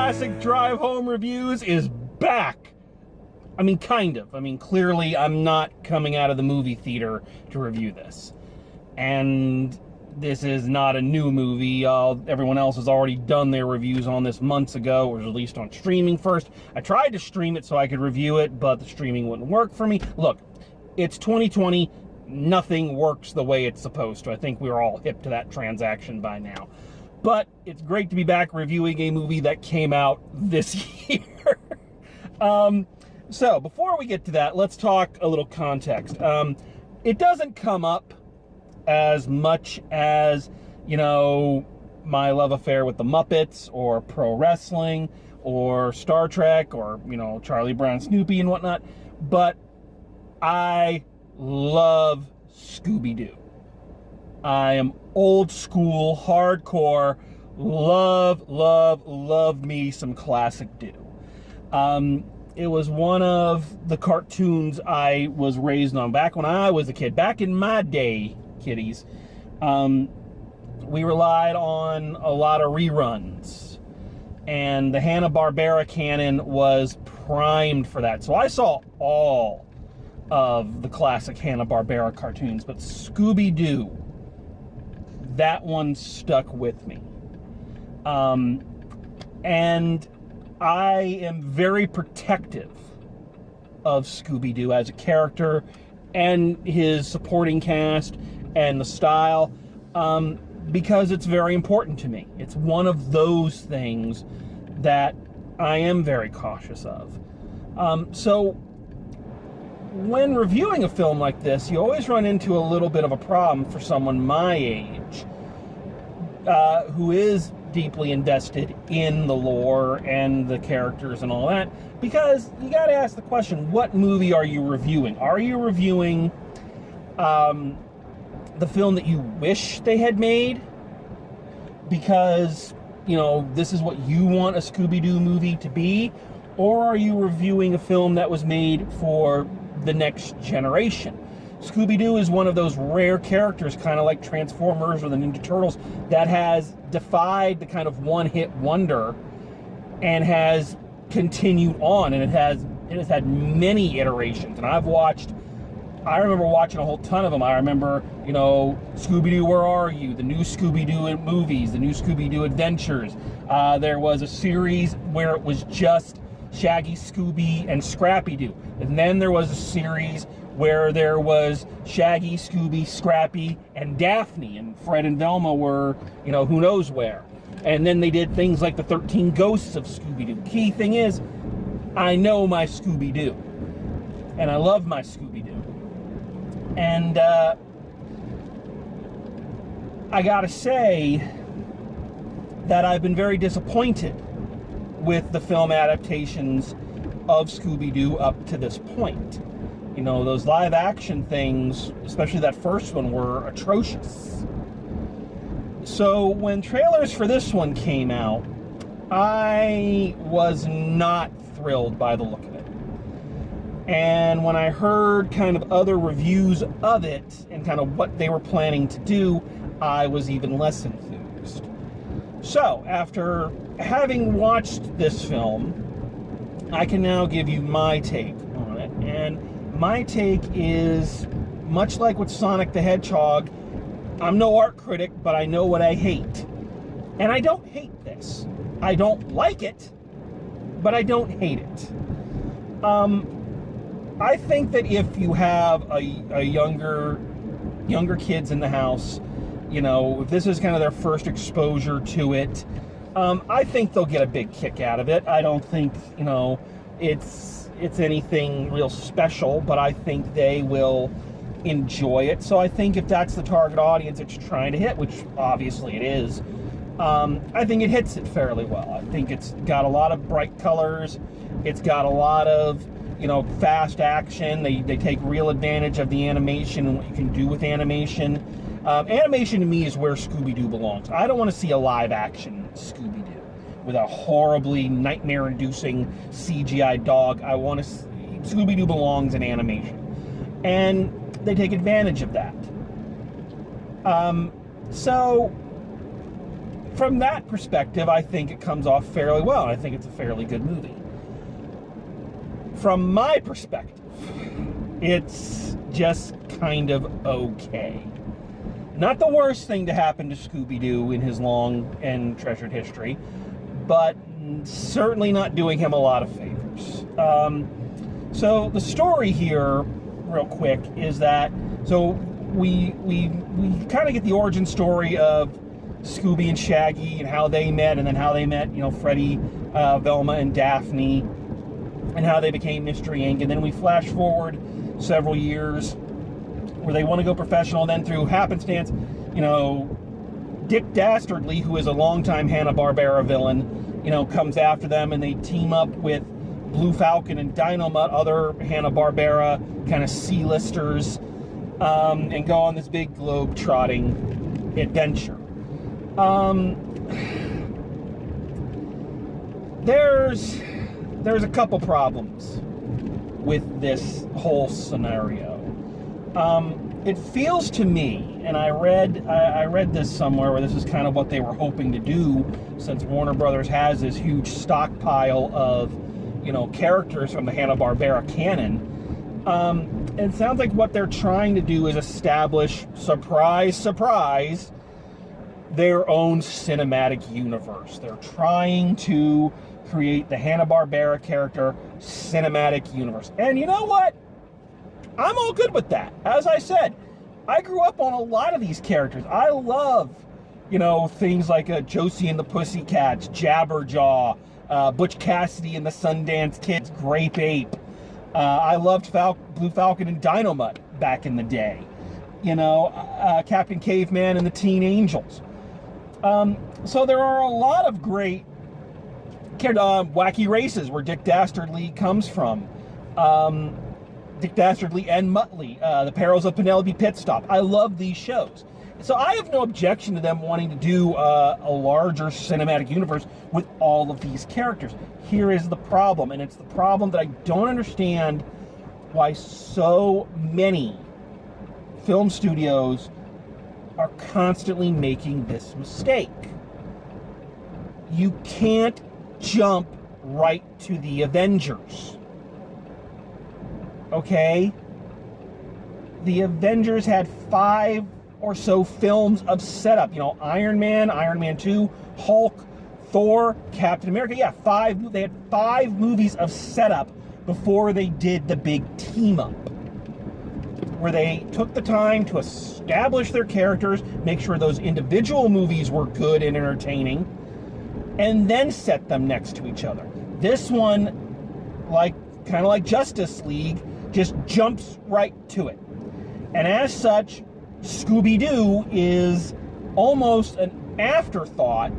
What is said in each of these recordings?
Classic Drive Home Reviews is back. I mean, kind of. I mean, clearly I'm not coming out of the movie theater to review this. And this is not a new movie. Everyone else has already done their reviews on this months ago. It was released on streaming first. I tried to stream it so I could review it, but the streaming wouldn't work for me. Look, it's 2020. Nothing works the way it's supposed to. I think we're all hip to that transaction by now. But it's great to be back reviewing a movie that came out this year. So before we get to that, let's talk a little context. It doesn't come up as much as, you know, my love affair with the Muppets or pro wrestling or Star Trek or, you know, Charlie Brown, Snoopy and whatnot. But I love Scooby-Doo. I am old school, hardcore, love me some classic Doo. It was one of the cartoons I was raised on back when I was a kid. Back in my day, kiddies, we relied on a lot of reruns. And the Hanna-Barbera canon was primed for that. So I saw all of the classic Hanna-Barbera cartoons. But Scooby-Doo, that one stuck with me. And I am very protective of Scooby-Doo as a character and his supporting cast and the style, because it's very important to me. It's one of those things that I am very cautious of. So when reviewing a film like this, you always run into a little bit of a problem for someone my age, who is deeply invested in the lore and the characters and all that, because you got to ask the question, what movie are you reviewing? Are you reviewing the film that you wish they had made because, you know, this is what you want a Scooby-Doo movie to be? Or are you reviewing a film that was made for the next generation? Scooby-Doo is one of those rare characters, kind of like Transformers or the Ninja Turtles, that has defied the kind of one-hit wonder and has continued on, and it has had many iterations. And I remember watching a whole ton of them. I remember, you know, Scooby-Doo, Where Are You? The new Scooby-Doo movies, the new Scooby-Doo Adventures. There was a series where it was just Shaggy, Scooby, and Scrappy-Doo. And then there was a series where there was Shaggy, Scooby, Scrappy, and Daphne, and Fred and Velma were, you know, who knows where. And then they did things like the 13 Ghosts of Scooby-Doo. Key thing is, I know my Scooby-Doo, and I love my Scooby-Doo. And I gotta say that I've been very disappointed with the film adaptations of Scooby-Doo up to this point. You know, those live action things, especially that first one, were atrocious. So when trailers for this one came out, I was not thrilled by the look of it. And when I heard kind of other reviews of it and kind of what they were planning to do, I was even less enthused. So after having watched this film, I can now give you my take on it. And my take is, much like with Sonic the Hedgehog, I'm no art critic, but I know what I hate. And I don't hate this. I don't like it, but I don't hate it. I think that if you have a younger kids in the house, you know, if this is kind of their first exposure to it, I think they'll get a big kick out of it. I don't think, you know, it's anything real special, but I think they will enjoy it. So I think if that's the target audience it's trying to hit, which obviously it is, I think it hits it fairly well. I think it's got a lot of bright colors. It's got a lot of, you know, fast action. They take real advantage of the animation and what you can do with animation. Animation to me is where Scooby-Doo belongs. I don't want to see a live action Scooby-Doo with a horribly nightmare-inducing CGI dog. I want to Scooby-Doo belongs in animation, and they take advantage of that. So from that perspective, I think it comes off fairly well. I think it's a fairly good movie. From my perspective, it's just kind of okay. Not the worst thing to happen to Scooby-Doo in his long and treasured history, but certainly not doing him a lot of favors. So the story here, real quick, is that we kind of get the origin story of Scooby and Shaggy and how they met, and then how they met, Freddy, Velma, and Daphne, and how they became Mystery Inc. And then we flash forward several years where they want to go professional, and then through happenstance, Dick Dastardly, who is a longtime Hanna-Barbera villain, comes after them, and they team up with Blue Falcon and Dynamite, other Hanna-Barbera kind of C-listers, and go on this big globe-trotting adventure. There's a couple problems with this whole scenario. It feels to me, and I read this somewhere, where this is kind of what they were hoping to do, since Warner Brothers has this huge stockpile of, characters from the Hanna-Barbera canon. It sounds like what they're trying to do is establish, surprise, surprise, their own cinematic universe. They're trying to create the Hanna-Barbera character cinematic universe. And you know what? I'm all good with that. As I said, I grew up on a lot of these characters. I love, things like Josie and the Pussycats, Jabberjaw, Butch Cassidy and the Sundance Kids, Grape Ape. I loved Blue Falcon and Dynamite back in the day. Captain Caveman and the Teen Angels. So there are a lot of great Wacky Races, where Dick Dastardly comes from. Dick Dastardly and Muttley, The Perils of Penelope Pitstop. I love these shows. So I have no objection to them wanting to do a larger cinematic universe with all of these characters. Here is the problem, and it's the problem that I don't understand why so many film studios are constantly making this mistake. You can't jump right to the Avengers. Okay? The Avengers had 5 or so films of setup. Iron Man, Iron Man 2, Hulk, Thor, Captain America. Yeah, 5. They had 5 movies of setup before they did the big team up, where they took the time to establish their characters, make sure those individual movies were good and entertaining, and then set them next to each other. This one, kind of like Justice League, just jumps right to it. And as such, Scooby-Doo is almost an afterthought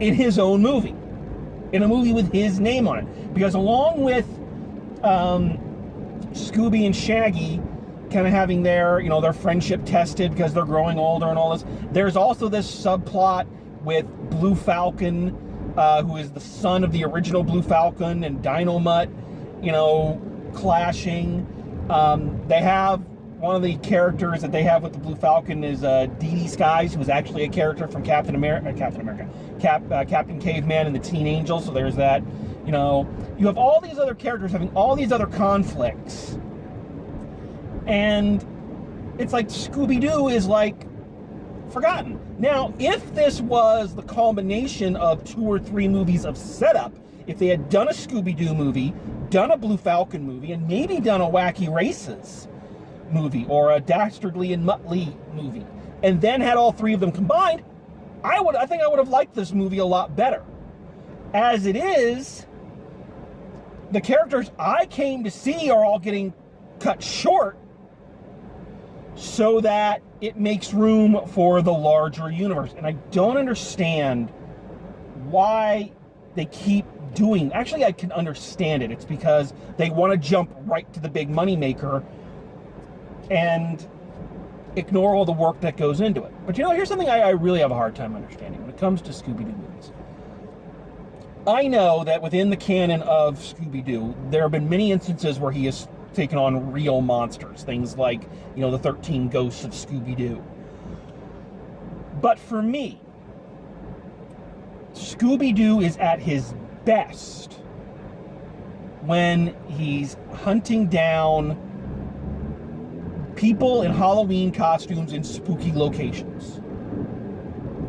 in his own movie, in a movie with his name on it. Because along with Scooby and Shaggy kind of having their friendship tested because they're growing older and all this, there's also this subplot with Blue Falcon, who is the son of the original Blue Falcon, and Dynamite, clashing. They have one of the characters that they have with the Blue Falcon is Dee Dee Skies, who's actually a character from Captain Caveman and the Teen Angels. So there's that. You have all these other characters having all these other conflicts, and it's like Scooby-Doo is forgotten. Now, if this was the culmination of 2 or 3 movies of setup, if they had done a Scooby-Doo movie, done a Blue Falcon movie, and maybe done a Wacky Races movie, or a Dastardly and Muttley movie, and then had all 3 of them combined, I think I would have liked this movie a lot better. As it is, the characters I came to see are all getting cut short so that it makes room for the larger universe. And I don't understand why they keep doing. Actually, I can understand it. It's because they want to jump right to the big moneymaker and ignore all the work that goes into it. But here's something I really have a hard time understanding when it comes to Scooby-Doo movies. I know that within the canon of Scooby-Doo, there have been many instances where he has taken on real monsters. Things like, the 13 Ghosts of Scooby-Doo. But for me, Scooby-Doo is at his best when he's hunting down people in Halloween costumes in spooky locations.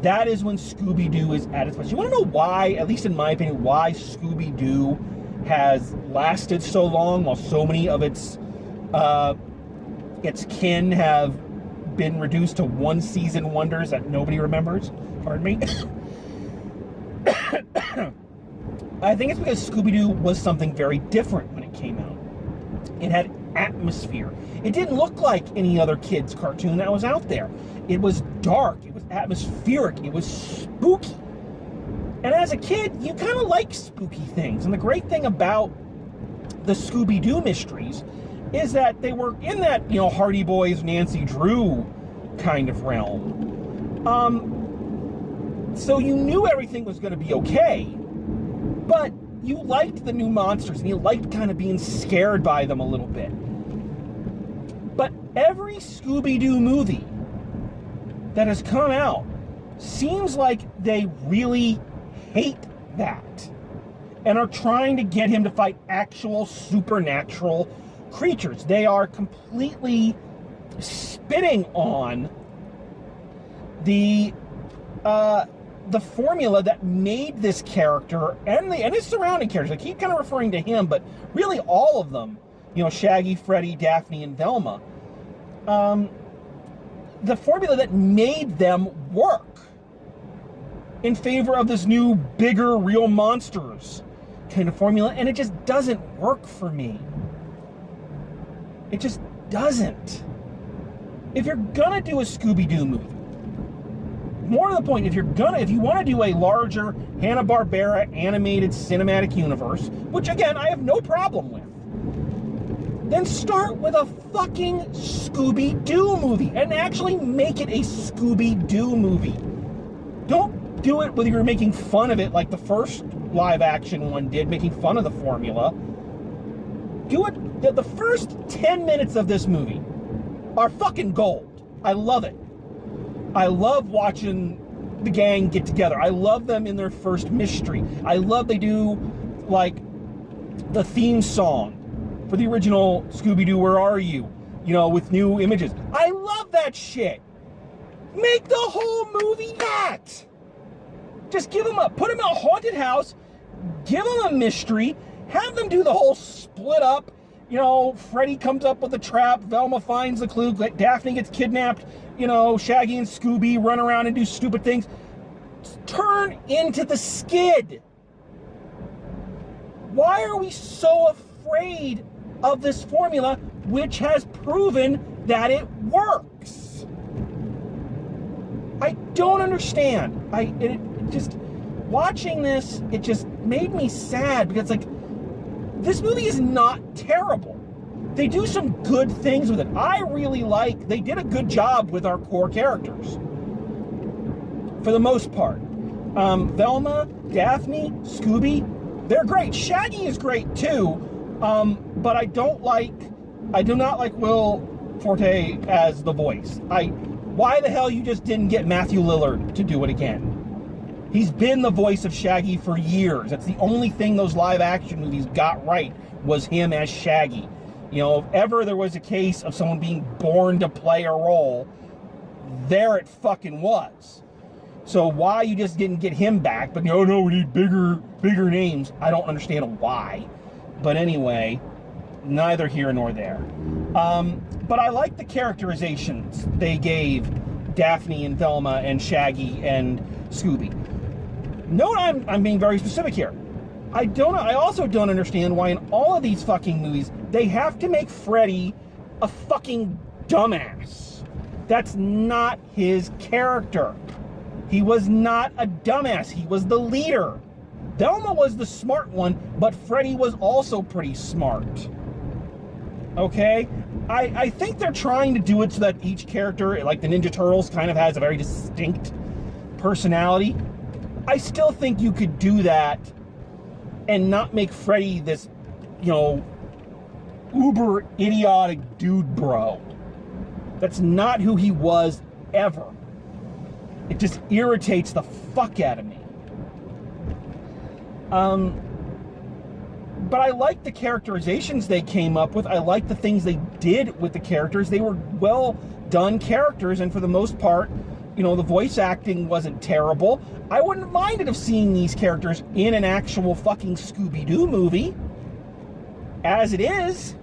That is when Scooby-Doo is at its best. You want to know why, at least in my opinion, why Scooby-Doo has lasted so long while so many of its kin have been reduced to one-season wonders that nobody remembers? Pardon me. I think it's because Scooby-Doo was something very different when it came out. It had atmosphere. It didn't look like any other kid's cartoon that was out there. It was dark. It was atmospheric. It was spooky. And as a kid, you kind of like spooky things. And the great thing about the Scooby-Doo mysteries is that they were in that, Hardy Boys, Nancy Drew kind of realm. So you knew everything was going to be okay, but you liked the new monsters and you liked kind of being scared by them a little bit. But every Scooby-Doo movie that has come out seems like they really hate that and are trying to get him to fight actual supernatural creatures. They are completely spitting on the formula that made this character and his surrounding characters. I keep kind of referring to him, but really all of them, Shaggy, Freddy, Daphne, and Velma. The formula that made them work in favor of this new, bigger, real monsters kind of formula, and it just doesn't work for me. It just doesn't. If you're gonna do a Scooby-Doo movie, more to the point, if you want to do a larger Hanna-Barbera animated cinematic universe, which again, I have no problem with, then start with a fucking Scooby-Doo movie and actually make it a Scooby-Doo movie. Don't do it whether you're making fun of it like the first live-action one did, making fun of the formula. Do it. The first 10 minutes of this movie are fucking gold. I love it. I love watching the gang get together. I love them in their first mystery. I love they do, like, the theme song for the original Scooby-Doo, Where Are You? With new images. I love that shit. Make the whole movie that. Just put them in a haunted house, give them a mystery, have them do the whole split up. Freddy comes up with a trap, Velma finds the clue, Daphne gets kidnapped, Shaggy and Scooby run around and do stupid things. Turn into the Skid. Why are we so afraid of this formula, which has proven that it works? I don't understand. Watching this, it just made me sad, because this movie is not terrible. They do some good things with it. I really they did a good job with our core characters. For the most part. Velma, Daphne, Scooby, they're great. Shaggy is great too. But I do not like Will Forte as the voice. Why the hell you just didn't get Matthew Lillard to do it again? He's been the voice of Shaggy for years. That's the only thing those live-action movies got right, was him as Shaggy. If ever there was a case of someone being born to play a role, there it fucking was. So why you just didn't get him back, but no, we need bigger names. I don't understand why. But anyway, neither here nor there. But I like the characterizations they gave Daphne and Velma and Shaggy and Scooby. Note I'm being very specific here. I also don't understand why in all of these fucking movies they have to make Freddy a fucking dumbass. That's not his character. He was not a dumbass. He was the leader. Velma was the smart one, but Freddy was also pretty smart. Okay? I think they're trying to do it so that each character, like the Ninja Turtles, kind of has a very distinct personality. I still think you could do that and not make Freddy this, uber idiotic dude bro. That's not who he was ever. It just irritates the fuck out of me. But I like the characterizations they came up with. I like the things they did with the characters. They were well done characters, and for the most part, the voice acting wasn't terrible. I wouldn't mind it of seeing these characters in an actual fucking Scooby-Doo movie. As it is,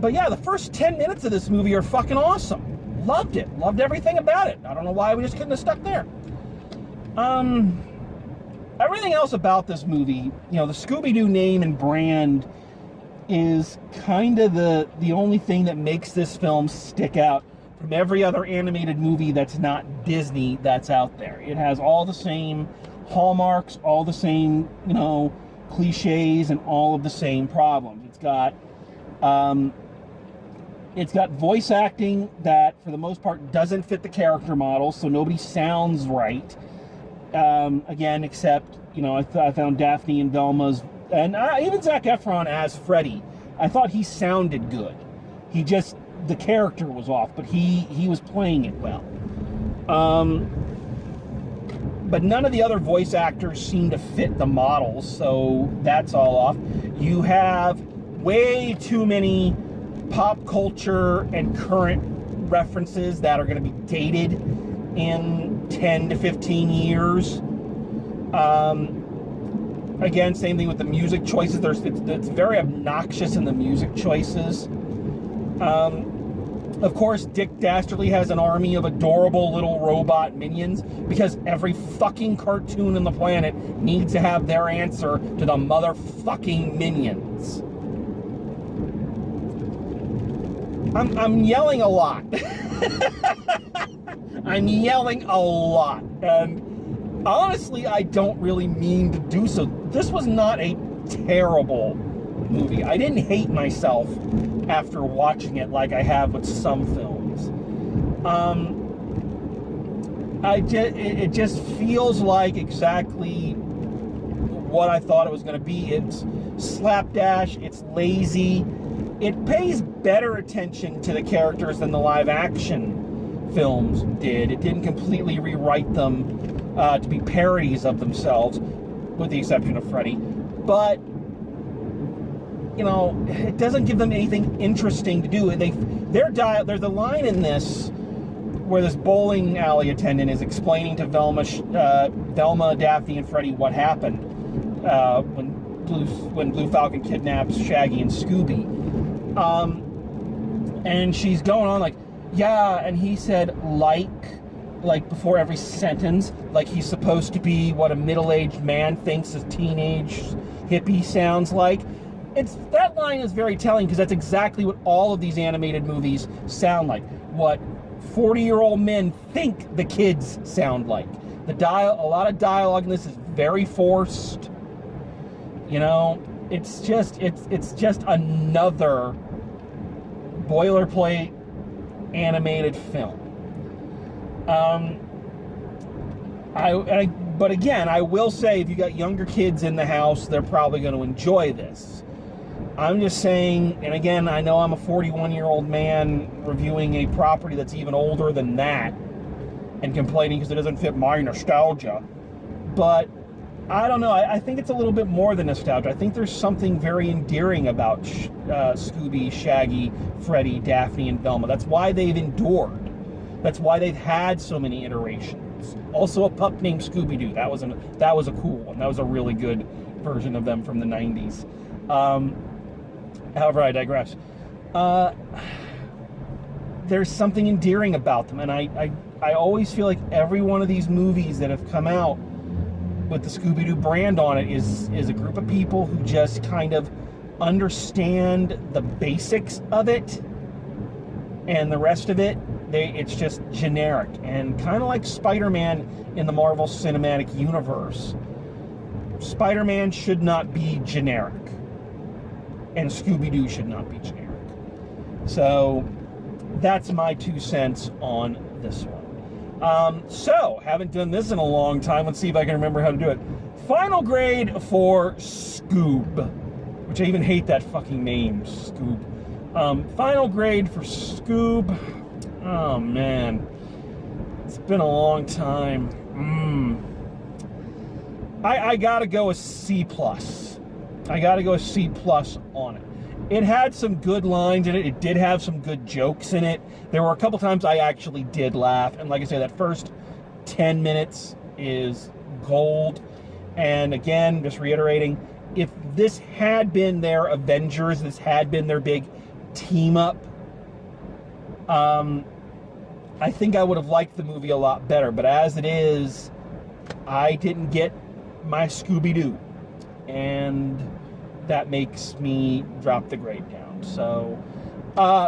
But yeah, the first 10 minutes of this movie are fucking awesome. Loved it. Loved everything about it. I don't know why we just couldn't have stuck there. Everything else about this movie, the Scooby-Doo name and brand is kind of the only thing that makes this film stick out from every other animated movie that's not Disney that's out there. It has all the same hallmarks, all the same, cliches, and all of the same problems. It's got voice acting that, for the most part, doesn't fit the character model, so nobody sounds right. Again, except, I found Daphne and Velma's, and even Zac Efron as Freddy. I thought he sounded good. The character was off, but he was playing it well. But none of the other voice actors seem to fit the models, so that's all off. You have way too many pop culture and current references that are going to be dated in 10 to 15 years. Again, same thing with the music choices. It's very obnoxious in the music choices. Of course, Dick Dastardly has an army of adorable little robot minions because every fucking cartoon on the planet needs to have their answer to the motherfucking minions. I'm yelling a lot. I'm yelling a lot. And honestly, I don't really mean to do so. This was not a terrible movie. I didn't hate myself after watching it like I have with some films. It just feels like exactly what I thought it was going to be. It's slapdash, it's lazy. It pays better attention to the characters than the live action films did. It didn't completely rewrite them to be parodies of themselves, with the exception of Freddy. But, it doesn't give them anything interesting to do. There's a line in this where this bowling alley attendant is explaining to Velma, Daphne, and Freddy what happened when Blue Falcon kidnaps Shaggy and Scooby. And she's going on like, yeah, and he said like before every sentence, like he's supposed to be what a middle-aged man thinks a teenage hippie sounds like. That line is very telling because that's exactly what all of these animated movies sound like. What 40-year-old men think the kids sound like. A lot of dialogue in this is very forced. It's just another boilerplate animated film. But again, I will say, if you got younger kids in the house, they're probably going to enjoy this. I'm just saying, and again, I know I'm a 41-year-old man reviewing a property that's even older than that, and complaining because it doesn't fit my nostalgia. But I don't know. I think it's a little bit more than nostalgia. I think there's something very endearing about Scooby, Shaggy, Freddy, Daphne, and Velma. That's why they've endured. That's why they've had so many iterations. Also, a pup named Scooby-Doo. That was a cool one. That was a really good version of them from the 90s. However, I digress. There's something endearing about them, and I always feel like every one of these movies that have come out with the Scooby-Doo brand on it is a group of people who just kind of understand the basics of it, and the rest of it, it's just generic, and kind of like Spider-Man in the Marvel Cinematic Universe. Spider-Man should not be generic, and Scooby-Doo should not be generic. So that's my 2 cents on this one. So, haven't done this in a long time. Let's see if I can remember how to do it. Final grade for Scoob, which I even hate that fucking name, Scoob. Final grade for Scoob. Oh, man. It's been a long time. I gotta go a C plus. I gotta go a C plus on it. It had some good lines in it. It did have some good jokes in it. There were a couple times I actually did laugh. And like I say, that first 10 minutes is gold. And again, just reiterating, if this had been their Avengers, this had been their big team up, I think I would have liked the movie a lot better. But as it is, I didn't get my Scooby-Doo. And that makes me drop the grade down. So,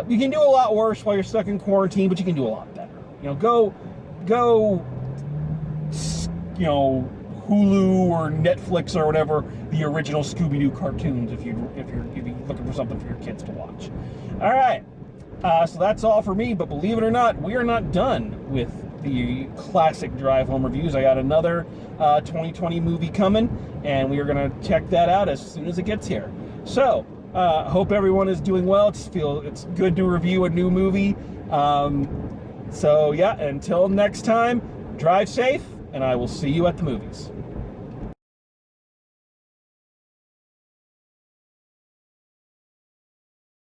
you can do a lot worse while you're stuck in quarantine, but you can do a lot better. You know, go, you know, Hulu or Netflix or whatever, the original Scooby-Doo cartoons if you're looking for something for your kids to watch. All right, so that's all for me. But believe it or not, we are not done with the classic drive home reviews. I got another 2020 movie coming, and we are going to check that out as soon as it gets here. So, hope everyone is doing well. It's good to review a new movie. So yeah, until next time, drive safe, and I will see you at the movies.